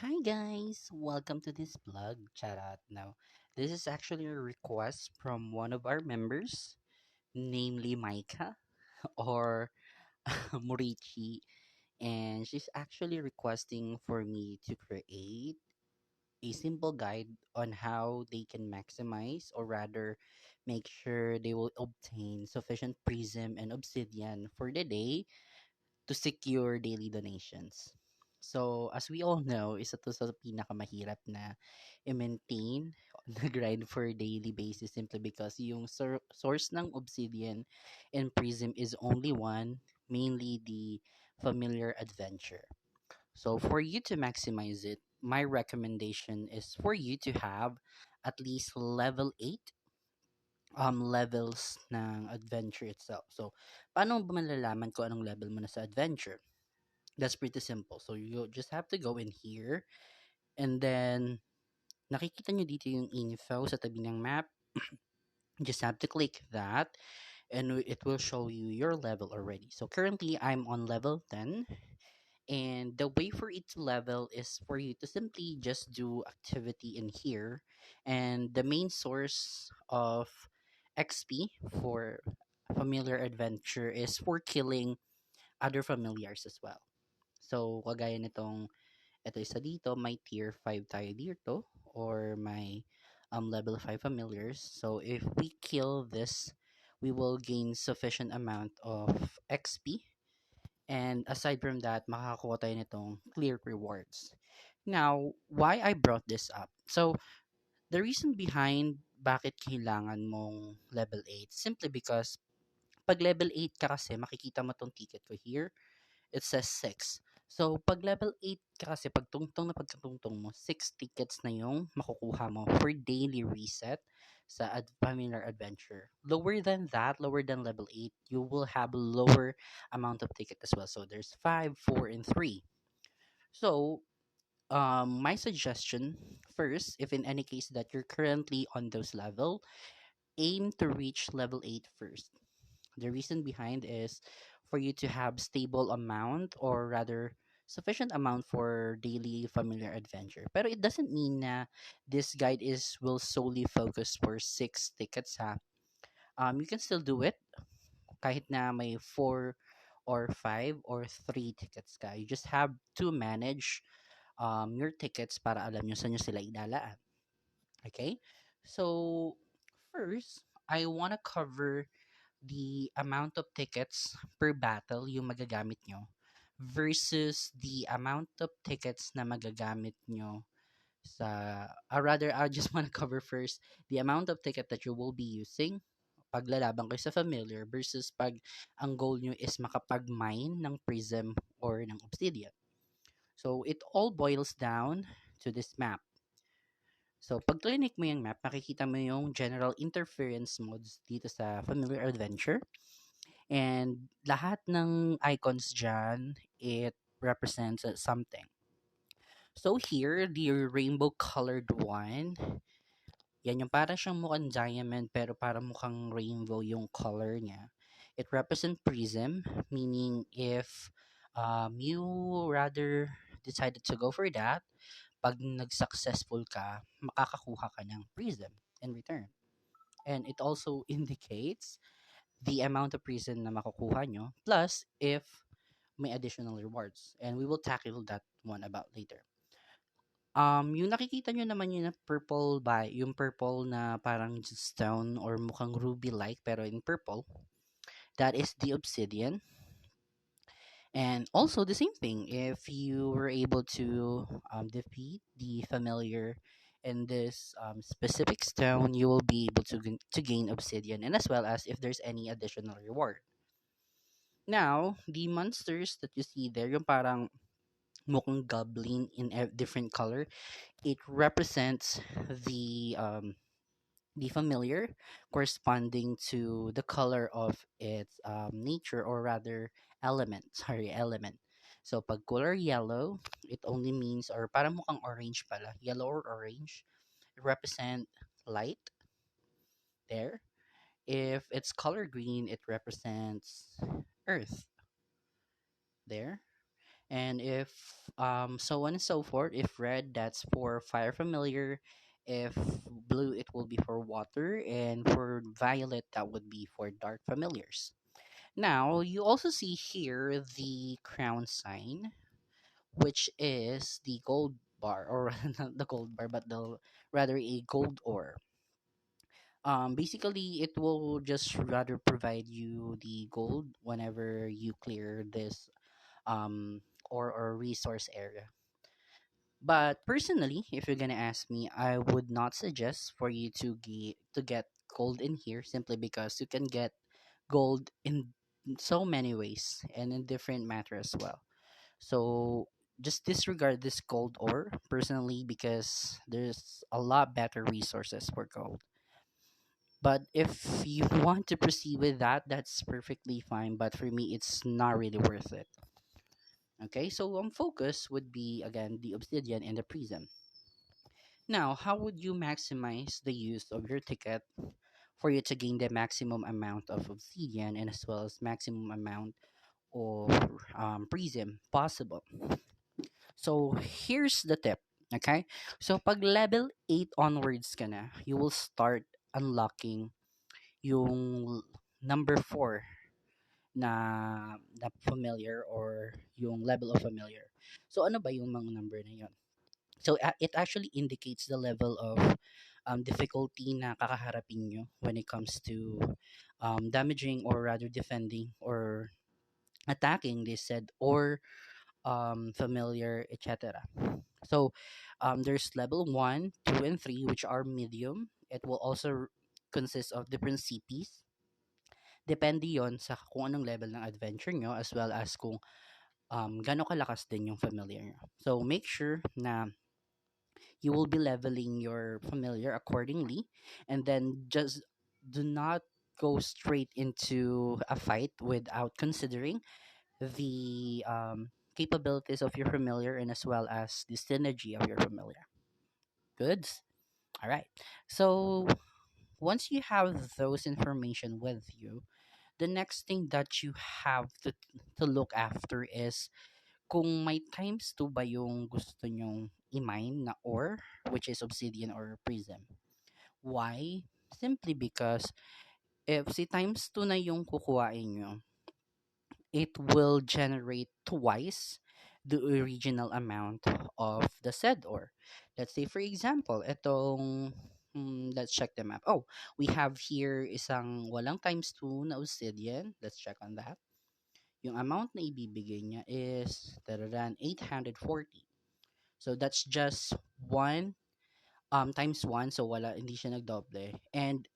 Hi guys, welcome to this vlog. Shout out now. This is actually a request from one of our members, namely Micah or Murichi, and she's actually requesting for me to create a simple guide on how they can maximize or rather make sure they will obtain sufficient prism and obsidian for the day to secure daily donations. So, as we all know, isa to sa pinakamahirap na i-maintain na grind for daily basis simply because yung source ng Obsidian and Prism is only one, mainly the familiar adventure. So, for you to maximize it, my recommendation is for you to have at least level 8 levels ng adventure itself. So, paano mo ba malalaman kung anong level mo na sa adventure? That's pretty simple. So you just have to go in here and then nakikita nyo dito yung info sa tabi ng map. You just have to click that and it will show you your level already. So currently I'm on level 10 and the way for it to level is for you to simply just do activity in here, and the main source of XP for familiar adventure is for killing other familiars as well. So kagaya nitong ito isa dito, may tier 5 tayo dito or may level 5 familiars. So if we kill this, we will gain sufficient amount of XP. And aside from that, makakakuha tayo nitong clear rewards. Now, why I brought this up? So, the reason behind bakit kailangan mong level 8, simply because pag level 8 ka kasi, makikita mo tong ticket ko here, it says 6. So, pag level 8 ka kasi, pag tungtong na pagkatungtong mo, 6 tickets na yung makukuha mo for daily reset sa familiar adventure. Lower than that, lower than level 8, you will have lower amount of ticket as well. So, there's 5, 4, and 3. So, my suggestion first, if in any case that you're currently on those level, aim to reach level 8 first. The reason behind is for you to have stable amount or rather sufficient amount for daily familiar adventure. Pero it doesn't mean na this guide is will solely focus for 6 tickets ha. You can still do it kahit na may 4 or 5 or 3 tickets ka. You just have to manage your tickets para alam nyo saan nyo sila ilalaan. Okay? So, first, I want to cover the amount of tickets per battle yung magagamit nyo versus the amount of tickets na magagamit nyo sa, rather, I just want to cover first the amount of ticket that you will be using pag lalaban kayo sa familiar versus pag ang goal nyo is makapag-mine ng prism or ng obsidian. So, it all boils down to this map. So, pag clinic mo yung map, makikita mo yung general interference modes dito sa familiar adventure. And lahat ng icons dyan, it represents something. So here, the rainbow colored one, yan yung para siyang mukhang diamond pero para mukhang rainbow yung color niya. It represents prism, meaning if you rather decided to go for that, pag nag-successful ka, makakakuha ka ng prism in return. And it also indicates the amount of prism na makukuha nyo plus if may additional rewards. And we will tackle that one about later. Yung nakikita nyo naman yun na purple by yung purple na parang stone or mukhang ruby-like pero in purple, that is the obsidian. And also the same thing, if you were able to defeat the familiar in this specific stone, you will be able to gain obsidian, and as well as if there's any additional reward. Now, the monsters that you see there, yung parang mukhang goblin in a different color, it represents the familiar corresponding to the color of its nature or rather element. Sorry, element. So pag color yellow, it only means or parang mukhang orange pala, yellow or orange, it represent light there. If it's color green, it represents earth there. And if so on and so forth. If red, that's for fire familiar. If blue, it will be for water, and for violet, that would be for dark familiars. Now you also see here the crown sign, which is the gold bar, or not the gold bar, but the rather a gold ore. Basically, it will just rather provide you the gold whenever you clear this um or resource area. But personally, if you're gonna ask me, I would not suggest for you to get gold in here, simply because you can get gold in so many ways and in different matter as well. So just disregard this gold ore personally, because there's a lot better resources for gold. But if you want to proceed with that, that's perfectly fine. But for me, it's not really worth it. Okay, so focus would be again the obsidian and the prism. Now, how would you maximize the use of your ticket for you to gain the maximum amount of obsidian and as well as maximum amount of prism possible? So here's the tip. Okay, so pag level 8 onwards ka na, you will start unlocking yung number 4 na familiar, or yung level of familiar. So ano ba yung mga number na yun? So it actually indicates the level of difficulty na kakaharapin nyo when it comes to damaging, or rather defending, or attacking this said or familiar, etc. So there's level 1, 2, and 3, which are medium. It will also consist of different CPs. Depende yon sa kung anong level ng adventure nyo, as well as kung gano'ng kalakas din yung familiar nyo. So make sure na you will be leveling your familiar accordingly, and then just do not go straight into a fight without considering the capabilities of your familiar, and as well as the synergy of your familiar. Goods. All right. So once you have those information with you, the next thing that you have to look after is kung may times 2 ba yung gusto nyong i-mine na ore, which is obsidian or prism. Why? Simply because if si times 2 na yung kukuhain nyo, it will generate twice the original amount of the said ore. Let's say for example, itong let's check the map. Oh, we have here isang walang times 2 na obsidian. Let's check on that. Yung amount na ibibigay niya is 840. So that's just one times one, so wala, hindi siya nagdoble. And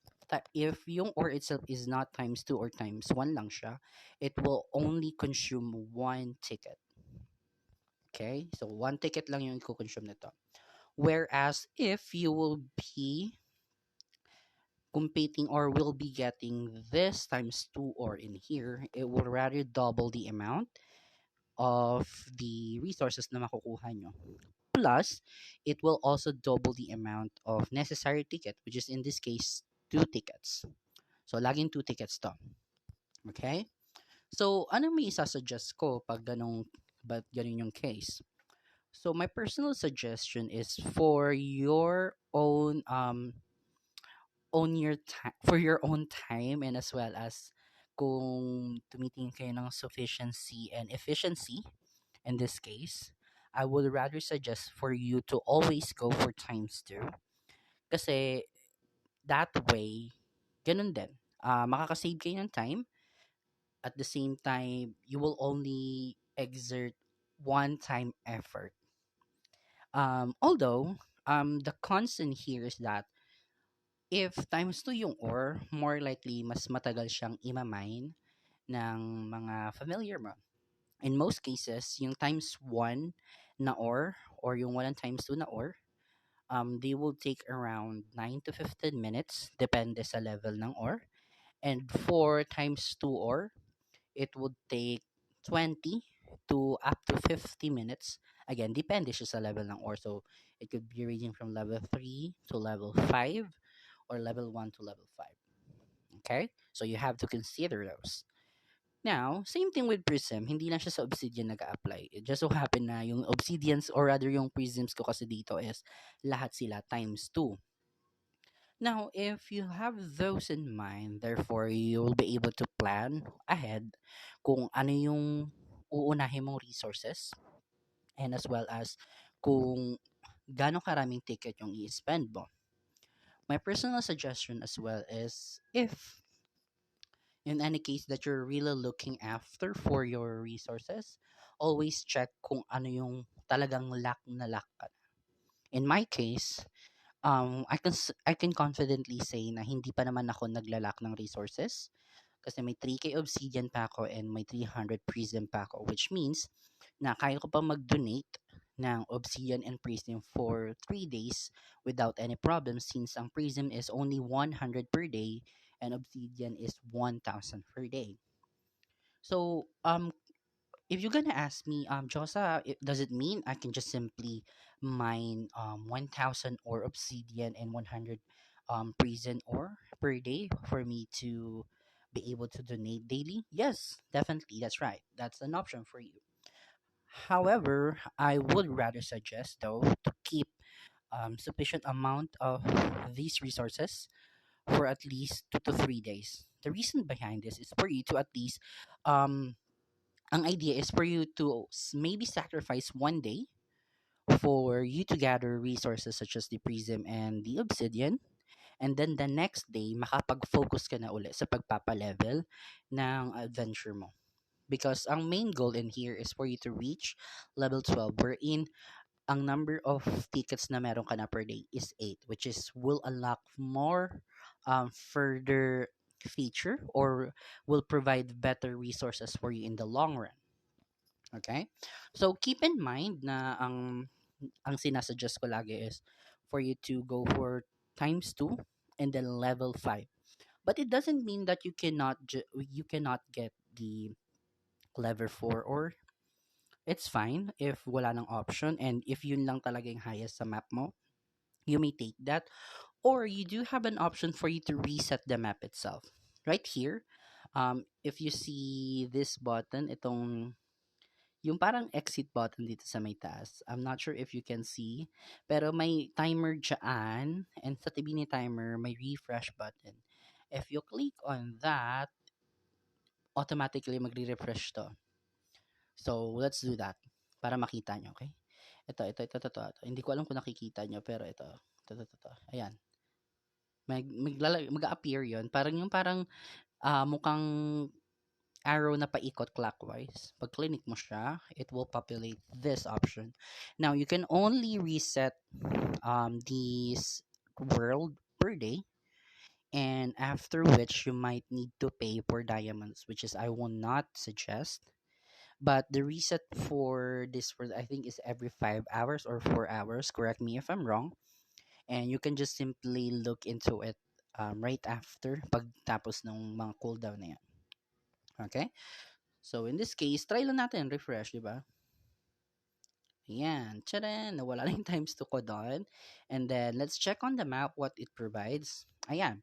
if yung ore itself is not times two or times one lang siya, it will only consume one ticket. Okay? So one ticket lang yung i-consume nito. Whereas if you will be competing or will be getting this times two ore in here, it will rather double the amount of the resources na makukuha nyo. Plus, it will also double the amount of necessary ticket, which is in this case, 2 tickets. So, laging 2 tickets to. Okay? So, ano may isasuggest ko pag ganun yung case? So, my personal suggestion is for your own your time, for your own time, and as well as kung tumitingin kayo ng sufficiency and efficiency in this case, I would rather suggest for you to always go for times two. Kasi that way, ganun din. Makakasave kayo ng time. At the same time, you will only exert one time effort. Although, the constant here is that if times 2 yung ore, more likely mas matagal siyang imamine ng mga familiar mo. In most cases, yung times 1 na or yung 1 times 2 na ore, they will take around 9 to 15 minutes, depende sa level ng ore. And for times 2 ore, it would take 20 to up to 50 minutes. Again, depende siya sa level ng ore. So, it could be ranging from level 3 to level 5 or level 1 to level 5. Okay? So, you have to consider those. Now, same thing with Prism. Hindi lang siya sa Obsidian nag-a-apply. It just so happen na yung Obsidians or rather yung Prisms ko kasi dito is lahat sila times 2. Now, if you have those in mind, therefore, you'll be able to plan ahead kung ano yung uunahin mong resources and as well as kung gaano karaming ticket yung i-spend mo. My personal suggestion as well is if in any case that you're really looking after for your resources, always check kung ano yung talagang lack na lack ka. In my case, I can confidently say na hindi pa naman ako naglalak ng resources kasi may 3K obsidian pa ako and may 300 prism pa ako, which means na kaya ko pa mag-donate ng obsidian and prism for 3 days without any problem since ang prism is only 100 per day and obsidian is 1,000 per day. So, if you're gonna ask me, Josa, does it mean I can just simply mine 1,000 or obsidian and 100 prison ore per day for me to be able to donate daily? Yes, definitely, that's right. That's an option for you. However, I would rather suggest though to keep sufficient amount of these resources for at least 2 to 3 days. The reason behind this is for you to at least um ang idea is for you to maybe sacrifice 1 day for you to gather resources such as the prism and the obsidian, and then the next day makapag-focus ka na uli sa pagpapa-level ng adventure mo. Because ang main goal in here is for you to reach level 12 wherein ang number of tickets na meron ka na per day is 8, which is will unlock more further feature or will provide better resources for you in the long run. Okay? So keep in mind na ang sinasuggest ko lagi is for you to go for times 2 and then level 5. But it doesn't mean that you cannot get the level 4, or it's fine if wala nang option and if yun lang talaga yung highest sa map mo, you may take that, or you do have an option for you to reset the map itself. Right here, if you see this button, itong yung parang exit button dito sa may taas. I'm not sure if you can see, pero may timer dyan, and sa tabi ni timer, may refresh button. If you click on that, automatically magre-refresh to. So, let's do that para makita nyo, okay? Ito. Hindi ko alam kung nakikita nyo, pero ito. Ito. Ayan. Mag-appear yon. Parang mukhang arrow na paikot clockwise. Pag clinic mo siya, it will populate this option. Now, you can only reset this world per day, and after which you might need to pay for diamonds, which is I will not suggest. But the reset for this world, I think, is every 5 hours or 4 hours. Correct me if I'm wrong. And you can just simply look into it right after pagtapos ng mga cooldown na yan. Okay? So, in this case, try lang natin, refresh, di ba? Ayan, tcharan, nawala na yung times 2 ko doon. And then, let's check on the map what it provides. Ayan,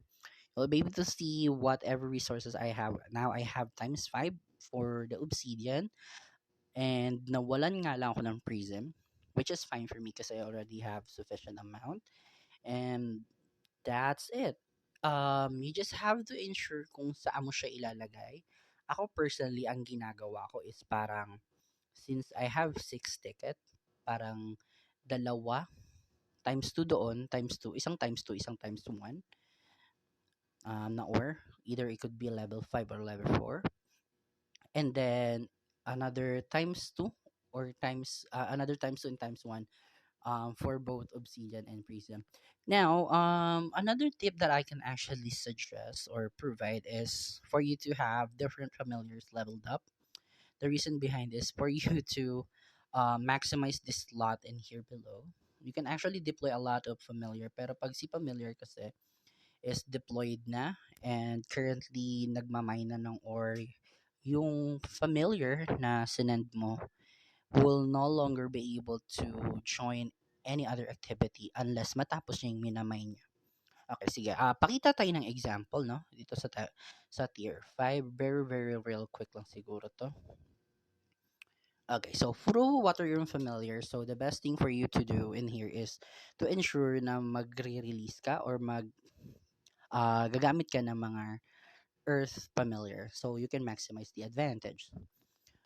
you'll be able to see whatever resources I have. Now, I have times 5 for the obsidian. And nawalan nga lang ako ng prism, which is fine for me because I already have sufficient amount. And that's it. You just have to ensure kung saan mo siya ilalagay. Ako personally, ang ginagawa ko is parang, since I have 6 ticket, parang dalawa, times 2 doon, times 2, isang times 2, isang times 1, na or, either it could be level 5 or level 4. And then, another times 2, or another times 2 and times 1, for both Obsidian and Prism. Now, another tip that I can actually suggest or provide is for you to have different familiars leveled up. The reason behind is for you to maximize this slot in here below. You can actually deploy a lot of familiar, pero pag si familiar kasi is deployed na and currently nagmamine na ng or yung familiar na sinend mo will no longer be able to join any other activity unless matapos niya yung minamine niya. Okay, sige. Pakita tayo ng example, no? Dito sa tier 5. Very, very real quick lang siguro to. Okay, so through water you're familiar, so the best thing for you to do in here is to ensure na magre-release ka or gagamit ka ng mga earth familiar so you can maximize the advantage.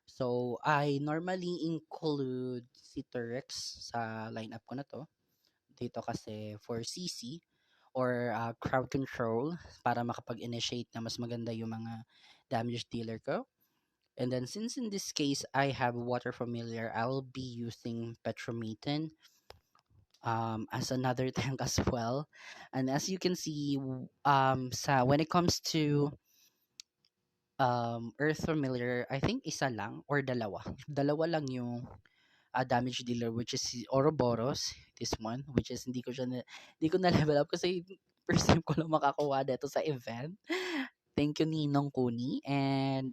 So, I normally include si Turex sa lineup ko na to. Dito kasi for CC or crowd control para makapag-initiate na mas maganda yung mga damage dealer ko. And then since in this case I have water familiar, I'll be using Petromaton as another tank as well. And as you can see, when it comes to Earth familiar, I think isa lang or dalawa. Dalawa lang yung damage dealer which is si Ouroboros, this one, which is hindi ko na level up kasi first time ko lang makakuha dito sa event. Thank you Ninong Kuni and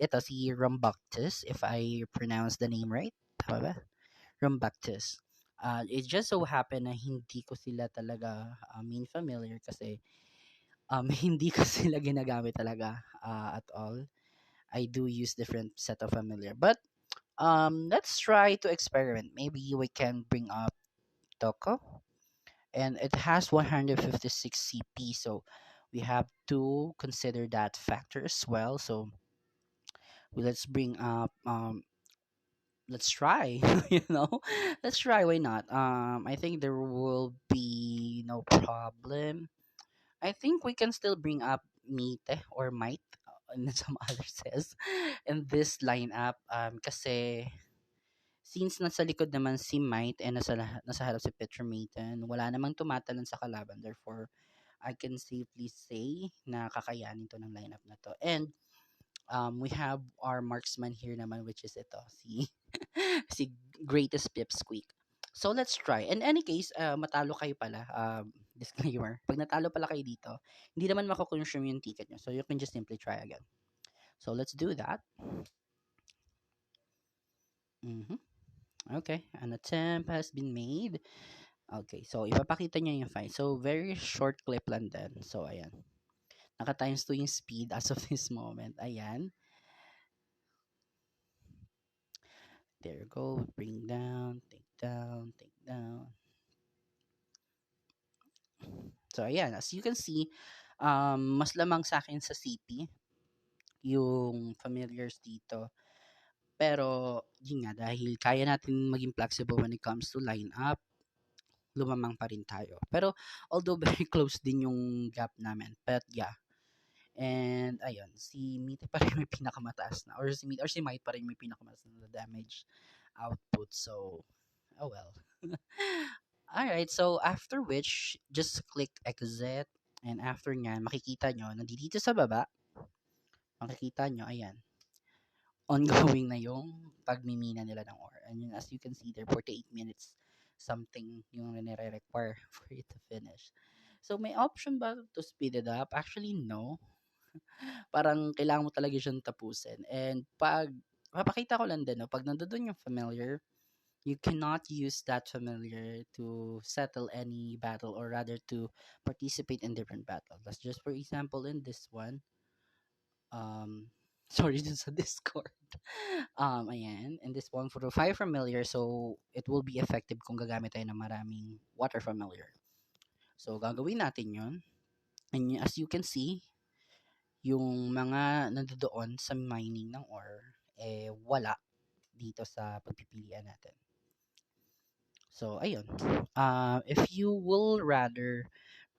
ito si Rumbactus if I pronounce the name right. Tama ba? Rumbactus. It just so happened na hindi ko sila talaga main familiar kasi hindi ko sila ginagamit talaga at all. I do use different set of familiar. But let's try to experiment. Maybe we can bring up Toko. And it has 156 CP, so we have to consider that factor as well. So let's bring up let's try let's try, why not. I think there will be no problem. I think we can still bring up Mite or Might, and some other says in this lineup kasi since nasa likod naman si Might and nasa harap si Petromaton, wala namang tumatalon sa kalaban. Therefore, I can safely say na kakayanin to ng lineup na to. And we have our marksman here naman which is ito, si si Greatest Pipsqueak. So let's try. In any case, matalo kayo pala. Disclaimer. Pag natalo pala kayo dito, hindi naman mako-consume yung ticket nyo. So you can just simply try again. So let's do that. Mhm. Okay, an attempt has been made. Okay, so ipapakita niya yung fight. So very short clip lang din. So ayan. Naka times 2 yung speed as of this moment. Ayan. There you go. Bring down, take down, take down. So ayan, as you can see, mas lamang sa akin sa CP yung familiars dito. Pero yun nga, dahil kaya natin maging flexible when it comes to lineup, lumamang pa rin tayo. Pero although very close din yung gap namin. But yeah. And ayun, si Mite pa rin may pinakamataas na or si Mite pa rin may pinakamataas na damage output. So, oh well. Alright, so after which, just click exit. And after nyan, makikita nyo, nandito sa baba, makikita nyo, ayan, ongoing na yung pagmimina nila ng ore. And yun, as you can see there, 48 minutes something yung nire-require for it to finish. So, may option ba to speed it up? Actually, no. Parang kailangan mo talaga siyang tapusin. And papakita ko lang din, no, pag nandoon yung familiar, you cannot use that familiar to settle any battle or rather to participate in different battles. Let's just for example in this one, sorry dun sa Discord. Ayan, in this one for the fire familiar, so it will be effective kung gagamit tayo ng maraming water familiar. So gagawin natin yun. And as you can see, yung mga nandoon sa mining ng ore, wala dito sa pagpipilian natin. So, ayun. If you will rather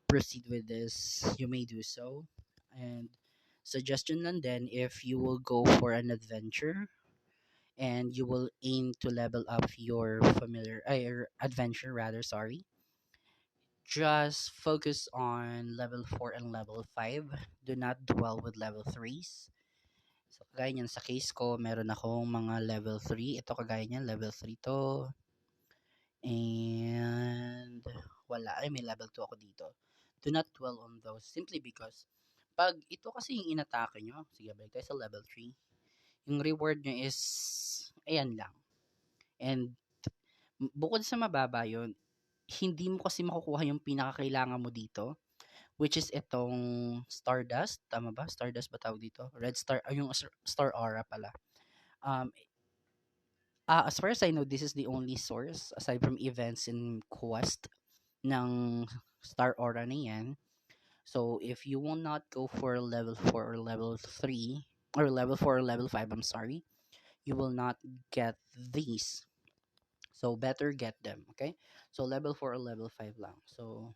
proceed with this, you may do so. And suggestion lang then, if you will go for an adventure and you will aim to level up your your adventure rather, sorry. Just focus on level 4 and level 5. Do not dwell with level 3s. So, kagaya niyan sa case ko, meron akong mga level 3. Ito kagaya niyan, level 3 to. And wala. Ay, may level 2 ako dito. Do not dwell on those simply because pag ito kasi yung inatake nyo, sige, balik tayo sa level 3. Yung reward nyo is, ayan lang. And bukod sa mababa yun, hindi mo kasi makukuha yung pinakakailangan mo dito. which is itong Stardust, tama ba? Stardust ba tawag dito? Red Star, yung Star Aura pala. Um, as far as I know, this is the only source aside from events in Quest ng Star Aura na yan. So if you will not go for level 4 or level 3 or level 4 or level 5, I'm sorry, you will not get these. So better get them, okay? So level 4 or level 5 lang. So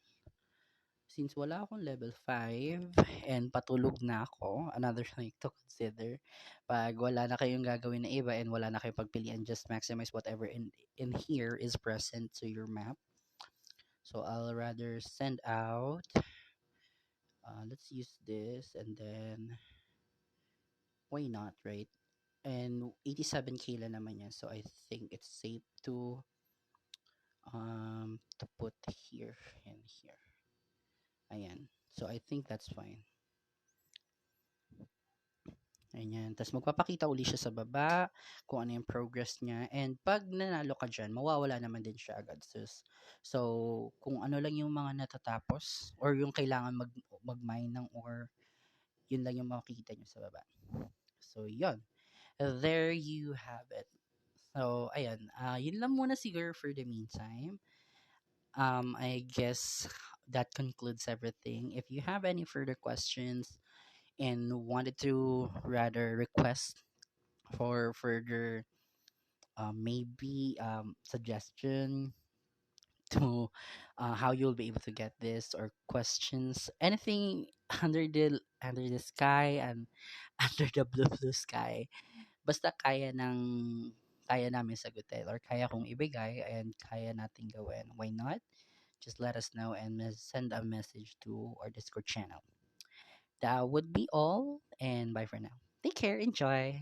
since wala akong level 5 and patulog na ako, another thing to consider, pag wala na kayong gagawin na iba and wala na kayong pagpilian, just maximize whatever in here is present to your map. So I'll rather send out, let's use this, and then why not, right? And 87k lang naman yan, so I think it's safe to put here and here. Ayan. So I think that's fine. Ayan. Tapos magpapakita uli siya sa baba kung ano yung progress niya. And pag nanalo ka dyan, mawawala naman din siya agad, sis. So, kung ano lang yung mga natatapos or yung kailangan mag-mine ng ore, yun lang yung makikita nyo sa baba. So, yun. There you have it. So, ayan. Yun lang muna siguro for the meantime. I guess that concludes everything. If you have any further questions and wanted to rather request for further maybe suggestion to how you'll be able to get this or questions, anything under the sky and under the blue sky, basta kaya namin sagutin or kaya kong ibigay and kaya nating gawin, why not? Just let us know and send a message to our Discord channel. That would be all, and bye for now. Take care, enjoy.